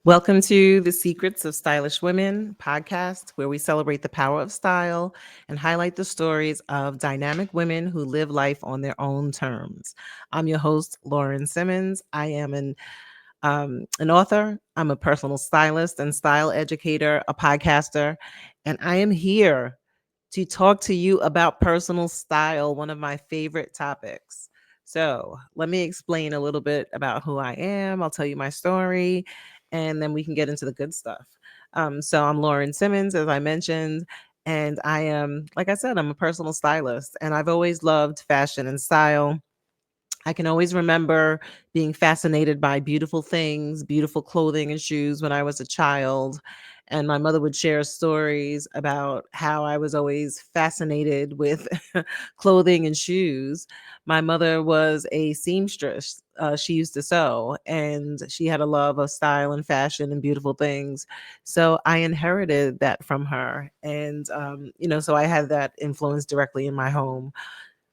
Welcome to the Secrets of Stylish Women podcast, where we celebrate the power of style and highlight the stories of dynamic women who live life on their own terms. I'm your host, Lauren Simmonds. I am an author, I'm a personal stylist and style educator, a podcaster, and I am here to talk to you about personal style, one of my favorite topics. So, let me explain a little bit about who I am. I'll tell you my story, and then we can get into the good stuff. So, I'm Lauren Simmonds, as I mentioned, and I am, like I said, I'm a personal stylist, and I've always loved fashion and style. I can always remember being fascinated by beautiful things, beautiful clothing and shoes when I was a child. And my mother would share stories about how I was always fascinated with clothing and shoes. My mother was a seamstress. She used to sew and she had a love of style and fashion and beautiful things. So I inherited that from her. And, so I had that influence directly in my home.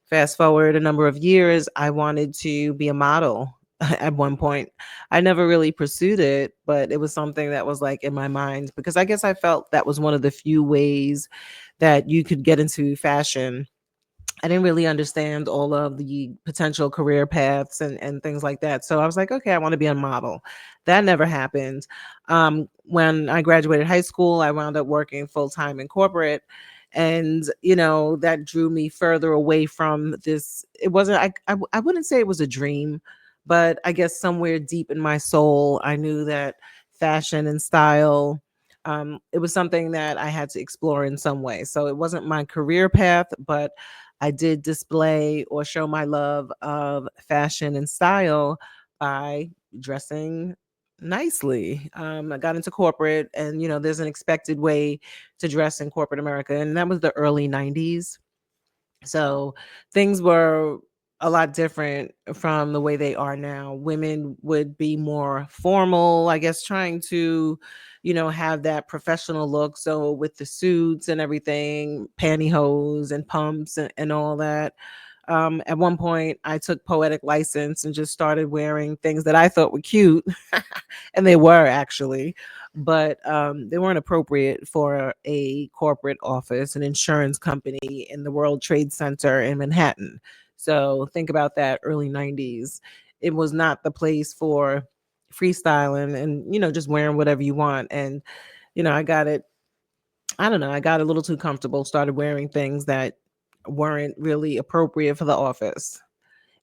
Fast forward a number of years, I wanted to be a model at one point. I never really pursued it, but it was something that was like in my mind because I guess I felt that was one of the few ways that you could get into fashion. I didn't really understand all of the potential career paths and things like that. So I was like, okay, I want to be a model. That never happened. When I graduated high school, I wound up working full time in corporate. And, that drew me further away from this. It wasn't, I wouldn't say it was a dream, but I guess somewhere deep in my soul, I knew that fashion and style, it was something that I had to explore in some way. So it wasn't my career path, but I did display or show my love of fashion and style by dressing nicely. I got into corporate, and there's an expected way to dress in corporate America, and that was the early 90s. So things were a lot different from the way they are now. Women would be more formal, I guess, trying to, have that professional look. So with the suits and everything, pantyhose and pumps and all that. At one point, I took poetic license and just started wearing things that I thought were cute, and they were actually, but they weren't appropriate for a corporate office, an insurance company in the World Trade Center in Manhattan. So think about that early 90s. It was not the place for freestyling and, just wearing whatever you want. And, I got it. I don't know. I got a little too comfortable, started wearing things that weren't really appropriate for the office.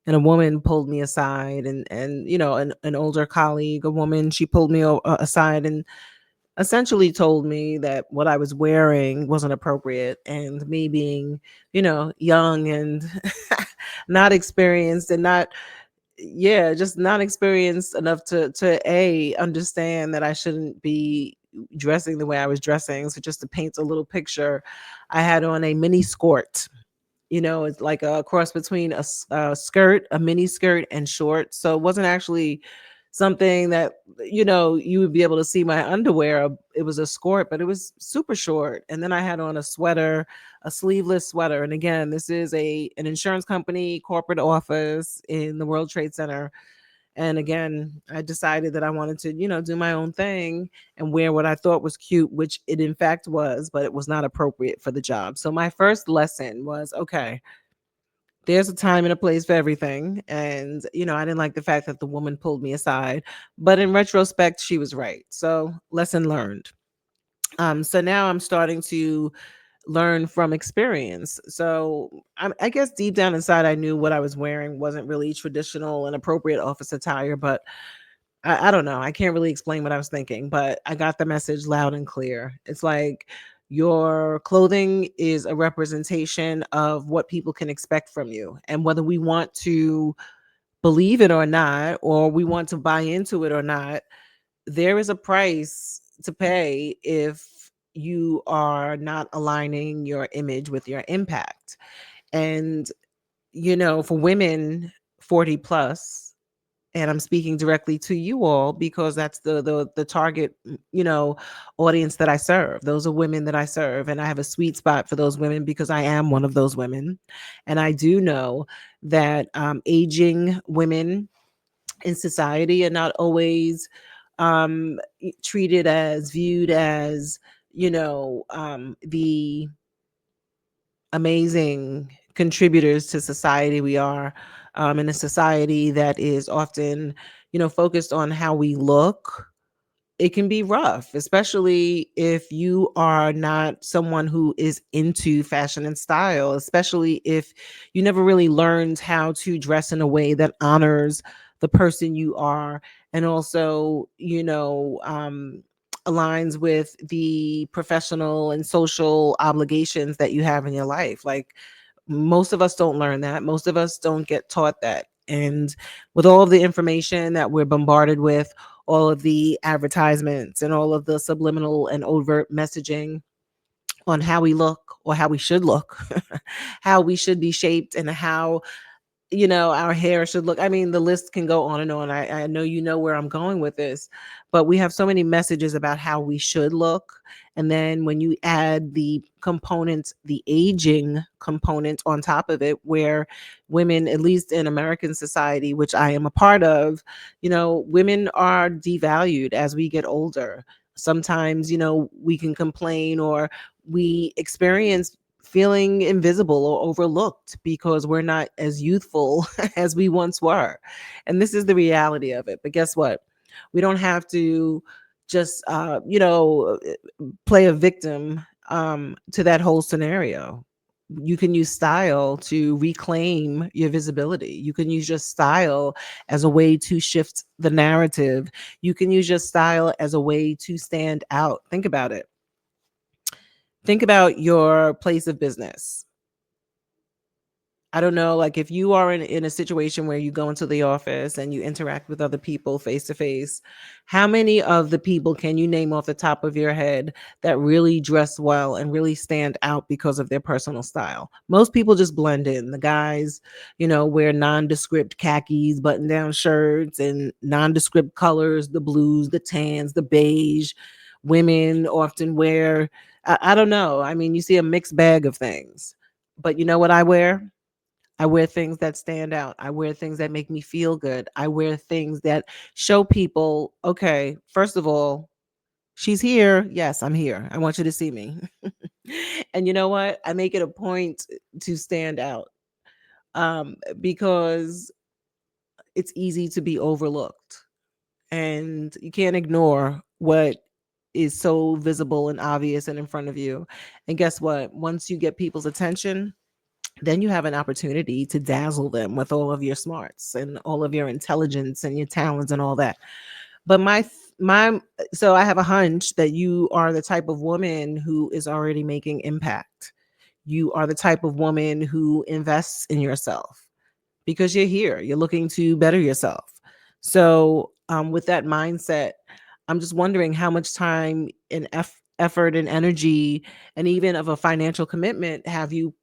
And a woman pulled me aside, and an older colleague, a woman, she pulled me aside and essentially told me that what I was wearing wasn't appropriate, and me being, young and not experienced and not, yeah, just not experienced enough to a understand that I shouldn't be dressing the way I was dressing. So just to paint a little picture, I had on a mini skirt. It's like a cross between a skirt, a mini skirt, and shorts. So it wasn't actually something that, you would be able to see my underwear. It was a skirt, but it was super short. And then I had on a sweater, a sleeveless sweater. And again, this is an insurance company corporate office in the World Trade Center. And again, I decided that I wanted to, do my own thing and wear what I thought was cute, which it in fact was, but it was not appropriate for the job. So my first lesson was, okay, there's a time and a place for everything. And, I didn't like the fact that the woman pulled me aside, but in retrospect, she was right. So lesson learned. So now I'm starting to learn from experience. So I guess deep down inside, I knew what I was wearing wasn't really traditional and appropriate office attire, but I don't know. I can't really explain what I was thinking, but I got the message loud and clear. It's like your clothing is a representation of what people can expect from you. And whether we want to believe it or not, or we want to buy into it or not, there is a price to pay if you are not aligning your image with your impact. And, for women 40 plus, and I'm speaking directly to you all because that's the target, audience that I serve. Those are women that I serve, and I have a sweet spot for those women because I am one of those women. And I do know that aging women in society are not always treated as, viewed as, the amazing contributors to society we are, in a society that is often, focused on how we look. It can be rough, especially if you are not someone who is into fashion and style, especially if you never really learned how to dress in a way that honors the person you are, and also, aligns with the professional and social obligations that you have in your life. Like, most of us don't learn that. Most of us don't get taught that. And with all of the information that we're bombarded with, all of the advertisements and all of the subliminal and overt messaging on how we look or how we should look, how we should be shaped, and how our hair should look. I mean, the list can go on and on. I know you know where I'm going with this, but we have so many messages about how we should look. And then when you add the component, the aging component on top of it, where women, at least in American society, which I am a part of, women are devalued as we get older. Sometimes, we can complain, or we experience feeling invisible or overlooked because we're not as youthful as we once were. And this is the reality of it. But guess what? We don't have to just, play a victim to that whole scenario. You can use style to reclaim your visibility. You can use your style as a way to shift the narrative. You can use your style as a way to stand out. Think about it. Think about your place of business. I don't know, like, if you are in a situation where you go into the office and you interact with other people face to face, how many of the people can you name off the top of your head that really dress well and really stand out because of their personal style? Most people just blend in. The guys, wear nondescript khakis, button down shirts, and nondescript colors, the blues, the tans, the beige. Women often wear, I don't know. I mean, you see a mixed bag of things. But you know what I wear? I wear things that stand out. I wear things that make me feel good. I wear things that show people, okay, first of all, she's here. Yes, I'm here. I want you to see me. And you know what? I make it a point to stand out, because it's easy to be overlooked, and you can't ignore what is so visible and obvious and in front of you. And guess what? Once you get people's attention, then you have an opportunity to dazzle them with all of your smarts and all of your intelligence and your talents and all that. But my so I have a hunch that you are the type of woman who is already making impact. You are the type of woman who invests in yourself because you're here. You're looking to better yourself. So, with that mindset, I'm just wondering how much time and effort and energy, and even of a financial commitment, have you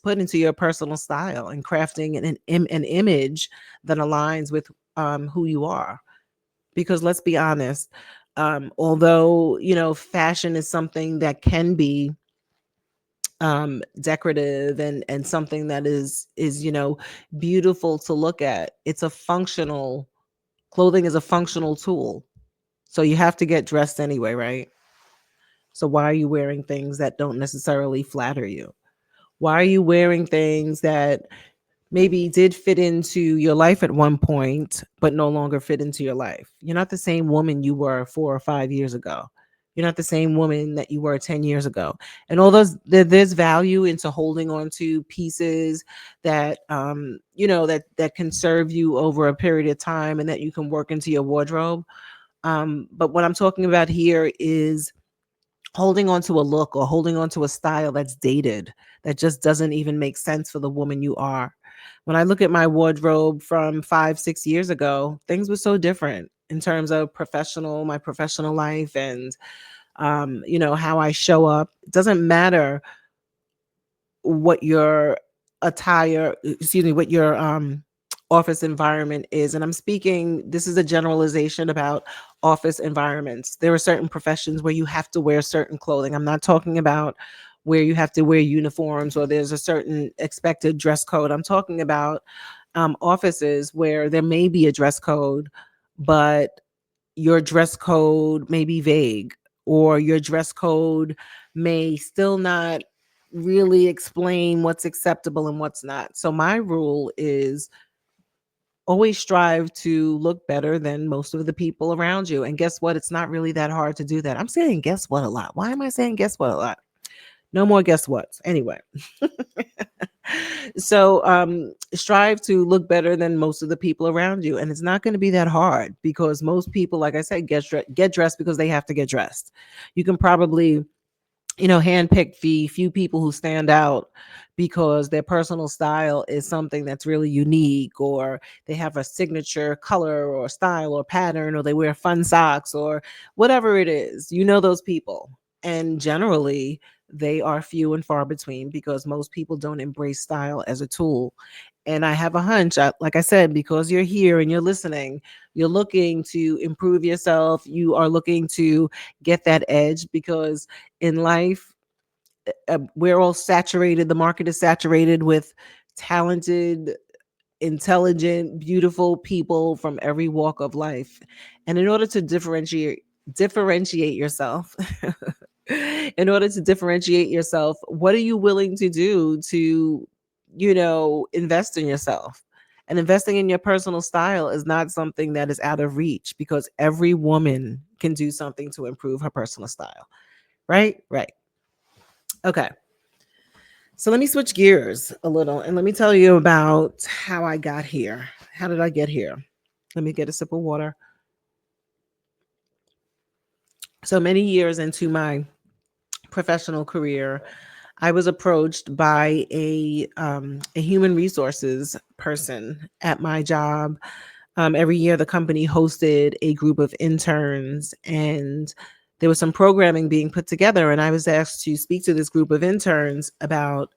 put into your personal style and crafting an image that aligns with who you are. Because let's be honest, although fashion is something that can be decorative and something that is beautiful to look at, it's a functional clothing is a functional tool. So you have to get dressed anyway, right? So why are you wearing things that don't necessarily flatter you? Why are you wearing things that maybe did fit into your life at one point, but no longer fit into your life? You're not the same woman you were 4 or 5 years ago. You're not the same woman that you were 10 years ago. And all those, there's value into holding on to pieces that, that can serve you over a period of time and that you can work into your wardrobe. But what I'm talking about here is holding on to a look or holding on to a style that's dated, that just doesn't even make sense for the woman you are. When I look at my wardrobe from 5, 6 years ago, things were so different in terms of my professional life, and how I show up. It doesn't matter what your what your office environment is. And I'm speaking, this is a generalization about office environments. There are certain professions where you have to wear certain clothing. I'm not talking about where you have to wear uniforms or there's a certain expected dress code. I'm talking about offices where there may be a dress code, but your dress code may be vague, or your dress code may still not really explain what's acceptable and what's not. So my rule is always strive to look better than most of the people around you. And guess what? It's not really that hard to do that. I'm saying guess what a lot. Why am I saying guess what a lot? No more guess what's. Anyway. So strive to look better than most of the people around you. And it's not going to be that hard, because most people, like I said, get dressed because they have to get dressed. You can probably, handpick the few people who stand out because their personal style is something that's really unique, or they have a signature color or style or pattern, or they wear fun socks, or whatever it is. Those people. And generally, they are few and far between, because most people don't embrace style as a tool. And I have a hunch, like I said, because you're here and you're listening, you're looking to improve yourself. You are looking to get that edge, because in life, we're all saturated. The market is saturated with talented, intelligent, beautiful people from every walk of life. And in order to differentiate yourself, what are you willing to do to, invest in yourself? And investing in your personal style is not something that is out of reach, because every woman can do something to improve her personal style. Right? Right. Okay. So let me switch gears a little and let me tell you about how I got here. How did I get here? Let me get a sip of water. So many years into my professional career, I was approached by a human resources person at my job. Every year, the company hosted a group of interns, and there was some programming being put together. And I was asked to speak to this group of interns about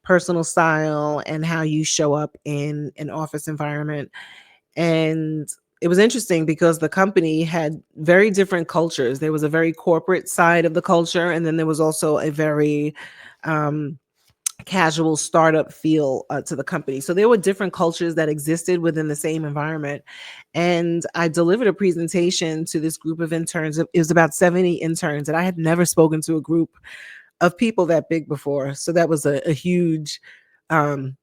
personal style and how you show up in an office environment. And it was interesting because the company had very different cultures. There was a very corporate side of the culture, and then there was also a very um, casual startup feel to the company. So there were different cultures that existed within the same environment. And I delivered a presentation to this group of interns. It was about 70 interns, and I had never spoken to a group of people that big before. So that was a huge um,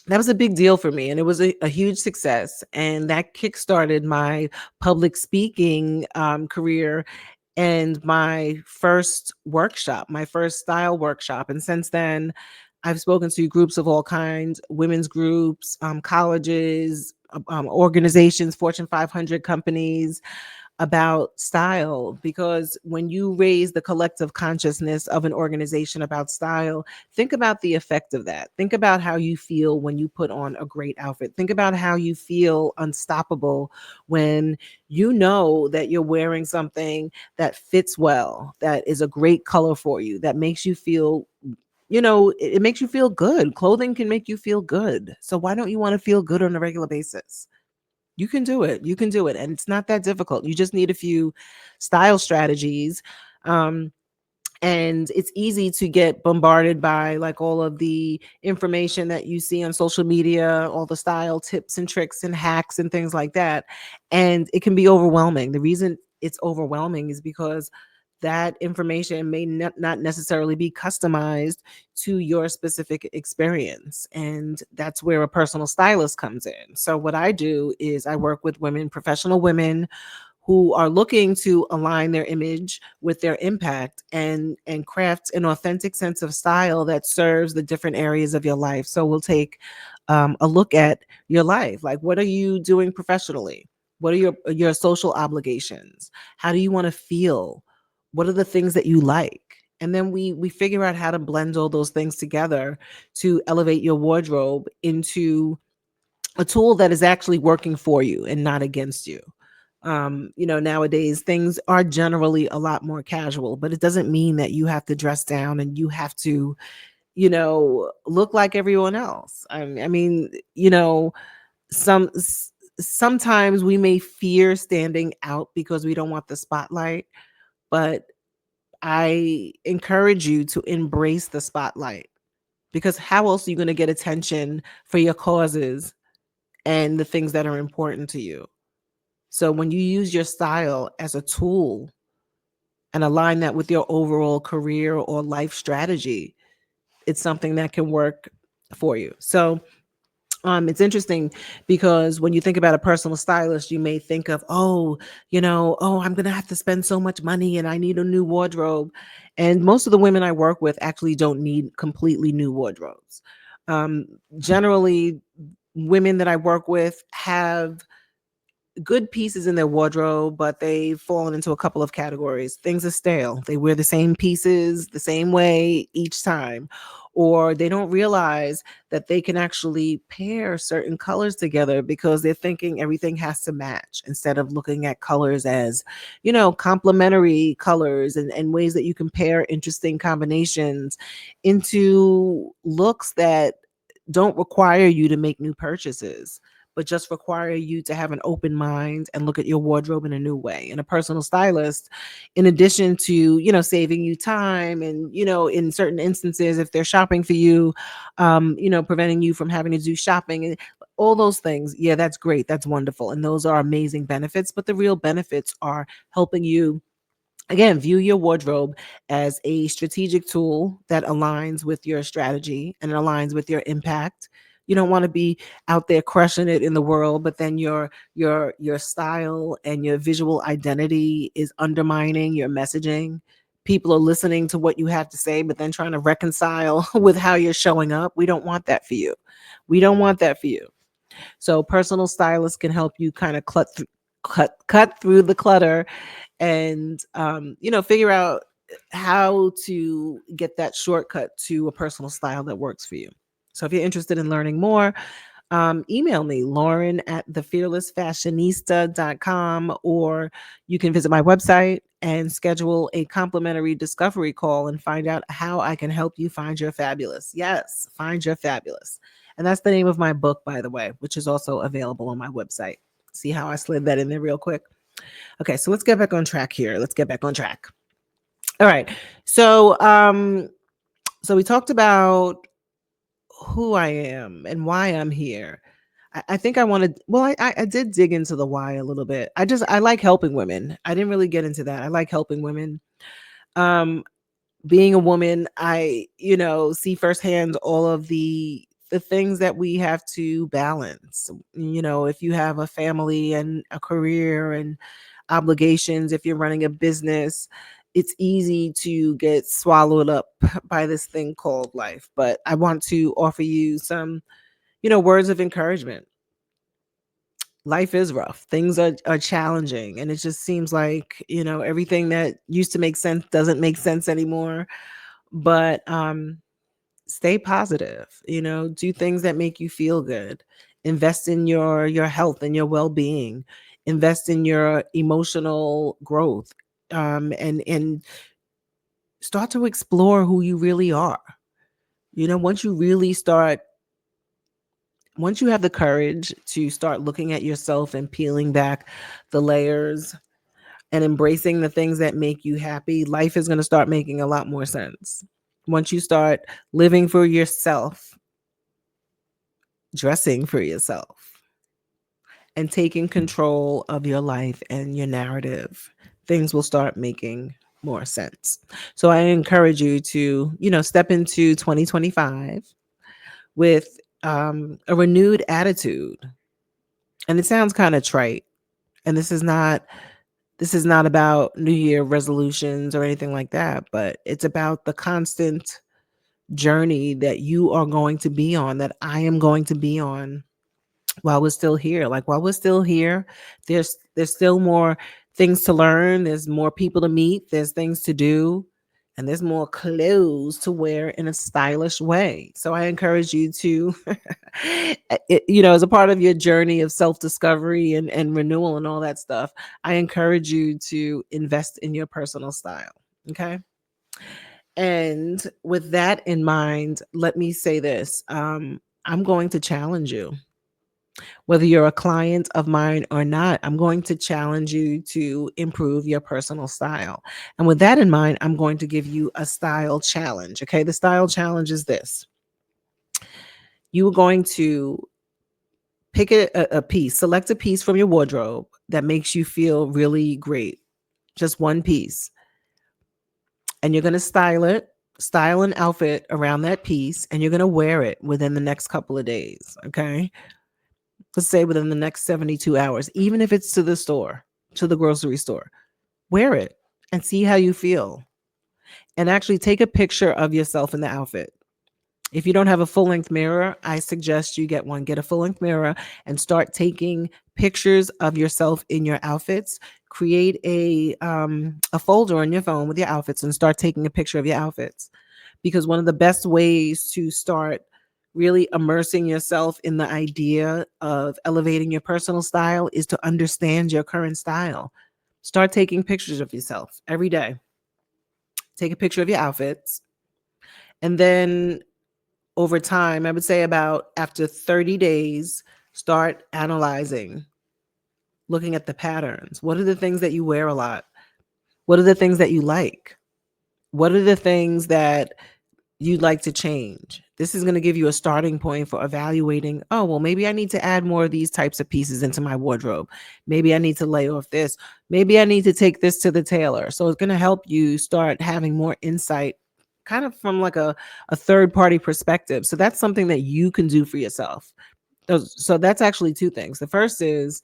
that was a big deal for me, and it was a huge success, and that kickstarted my public speaking career, and my first style workshop. And since then, I've spoken to groups of all kinds, women's groups, colleges, organizations, Fortune 500 companies, about style. Because when you raise the collective consciousness of an organization about style, think about the effect of that. Think about how you feel when you put on a great outfit. Think about how you feel unstoppable when you know that you're wearing something that fits well, that is a great color for you, that makes you feel, it makes you feel good. Clothing can make you feel good. So why don't you want to feel good on a regular basis? You can do it. You can do it. And it's not that difficult. You just need a few style strategies. Um, and it's easy to get bombarded by like all of the information that you see on social media, all the style tips and tricks and hacks and things like that. And it can be overwhelming. The reason it's overwhelming is because that information may not necessarily be customized to your specific experience. And that's where a personal stylist comes in. So what I do is I work with women, professional women, who are looking to align their image with their impact, and craft an authentic sense of style that serves the different areas of your life. So we'll take a look at your life. Like, what are you doing professionally? What are your social obligations? How do you want to feel? What are the things that you like? And then we figure out how to blend all those things together to elevate your wardrobe into a tool that is actually working for you and not against you. Nowadays things are generally a lot more casual, but it doesn't mean that you have to dress down and you have to, look like everyone else. I mean, some sometimes we may fear standing out because we don't want the spotlight, but I encourage you to embrace the spotlight, because how else are you going to get attention for your causes and the things that are important to you? So when you use your style as a tool and align that with your overall career or life strategy, it's something that can work for you. So it's interesting because when you think about a personal stylist, you may think of, oh, I'm going to have to spend so much money and I need a new wardrobe. And most of the women I work with actually don't need completely new wardrobes. Um, Generally, women that I work with have good pieces in their wardrobe, but they've fallen into a couple of categories. Things are stale. They wear the same pieces the same way each time, or they don't realize that they can actually pair certain colors together because they're thinking everything has to match instead of looking at colors as, complementary colors and ways that you can pair interesting combinations into looks that don't require you to make new purchases, but just require you to have an open mind and look at your wardrobe in a new way. And a personal stylist, in addition to, saving you time and, in certain instances, if they're shopping for you, preventing you from having to do shopping and all those things. Yeah, that's great. That's wonderful. And those are amazing benefits. But the real benefits are helping you, again, view your wardrobe as a strategic tool that aligns with your strategy and aligns with your impact. You don't want to be out there crushing it in the world, but then your style and your visual identity is undermining your messaging. People are listening to what you have to say, but then trying to reconcile with how you're showing up. We don't want that for you. We don't want that for you. So personal stylists can help you kind of cut through the clutter and figure out how to get that shortcut to a personal style that works for you. So if you're interested in learning more, email me, Lauren at thefearlessfashionista.com, or you can visit my website and schedule a complimentary discovery call and find out how I can help you find your fabulous. Yes, find your fabulous. And that's the name of my book, by the way, which is also available on my website. See how I slid that in there real quick? Okay, so let's get back on track here. Let's get back on track. All right. So so we talked about who I am and why I'm here. I think I wanted, well, I did dig into the why a little bit. I like helping women. I didn't really get into that. I like helping women. Um, Being a woman, I, see firsthand all of the things that we have to balance. If you have a family and a career and obligations, if you're running a business, it's easy to get swallowed up by this thing called life. But I want to offer you some, words of encouragement. Life is rough. Things are challenging. And it just seems like, everything that used to make sense doesn't make sense anymore. But stay positive, do things that make you feel good. Invest in your health and your well-being. Invest in your emotional growth. And start to explore who you really are. Once you really start, once you have the courage to start looking at yourself and peeling back the layers and embracing the things that make you happy, life is going to start making a lot more sense. Once you start living for yourself, dressing for yourself, and taking control of your life and your narrative, things will start making more sense. So I encourage you to, step into 2025 with a renewed attitude. And it sounds kind of trite. And this is not about New Year resolutions or anything like that, but it's about the constant journey that you are going to be on, that I am going to be on while we're still here. Like while we're still here, there's still more things to learn, there's more people to meet, there's things to do, and there's more clothes to wear in a stylish way. So I encourage you to as a part of your journey of self-discovery and renewal and all that stuff, I encourage you to invest in your personal style. Okay. And with that in mind, let me say this. I'm going to challenge you. Whether you're a client of mine or not, I'm going to challenge you to improve your personal style. And with that in mind, I'm going to give you a style challenge. Okay. The style challenge is this: you are going to pick a piece, select a piece from your wardrobe that makes you feel really great. Just one piece. And you're going to style an outfit around that piece, and you're going to wear it within the next couple of days. Okay. Let's say within the next 72 hours, even if it's to the store, to the grocery store, wear it and see how you feel. And actually take a picture of yourself in the outfit. If you don't have a full length mirror, I suggest you get one. Get a full length mirror and start taking pictures of yourself in your outfits. Create a folder on your phone with your outfits and start taking a picture of your outfits. Because one of the best ways to start really immersing yourself in the idea of elevating your personal style is to understand your current style. Start taking pictures of yourself every day. Take a picture of your outfits. And then over time, I would say about after 30 days, start analyzing, looking at the patterns. What are the things that you wear a lot? What are the things that you like? What are the things that you'd like to change? This is going to give you a starting point for evaluating, oh, well, maybe I need to add more of these types of pieces into my wardrobe. Maybe I need to lay off this. Maybe I need to take this to the tailor. So it's going to help you start having more insight kind of from like a third party perspective. So that's something that you can do for yourself. So that's actually two things. The first is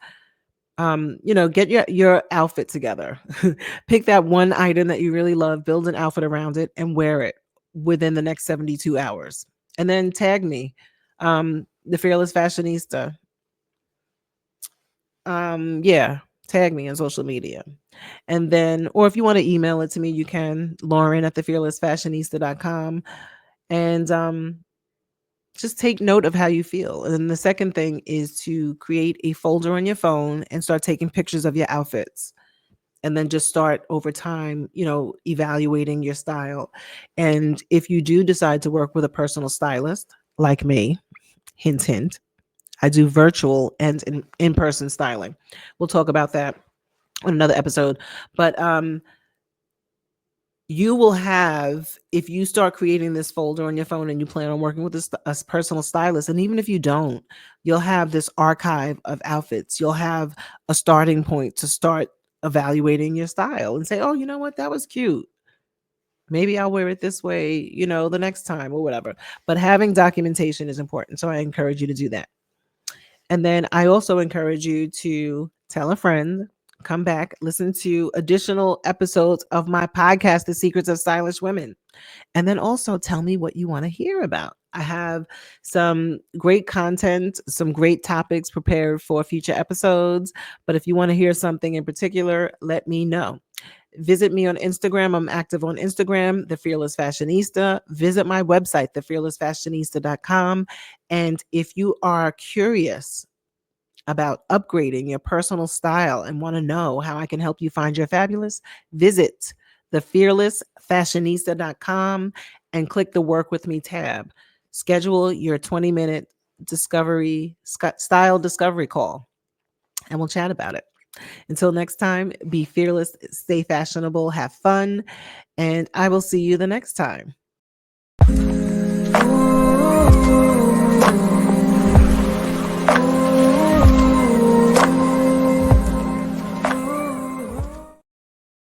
get your outfit together. Pick that one item that you really love, build an outfit around it, and wear it within the next 72 hours. And then tag me, the Fearless Fashionista. Yeah, tag me on social media. And then, or if you want to email it to me, you can, Lauren at thefearlessfashionista.com. And just take note of how you feel. And then the second thing is to create a folder on your phone and start taking pictures of your outfits. And then just start over time, evaluating your style. And if you do decide to work with a personal stylist like me, hint, hint, I do virtual and in-person styling. We'll talk about that on another episode. But you will have, if you start creating this folder on your phone and you plan on working with a personal stylist, and even if you don't, you'll have this archive of outfits. You'll have a starting point to start evaluating your style and say, oh, you know what, that was cute. Maybe I'll wear it this way, the next time or whatever. But having documentation is important. So I encourage you to do that. And then I also encourage you to tell a friend, come back, listen to additional episodes of my podcast, The Secrets of Stylish Women. And then also tell me what you want to hear about. I have some great content, some great topics prepared for future episodes. But if you want to hear something in particular, let me know. Visit me on Instagram. I'm active on Instagram, The Fearless Fashionista. Visit my website, thefearlessfashionista.com. And if you are curious about upgrading your personal style and want to know how I can help you find your fabulous, visit thefearlessfashionista.com and click the Work With Me tab. Schedule your 20-minute style discovery call, and we'll chat about it. Until next time, be fearless, stay fashionable, have fun, and I will see you the next time.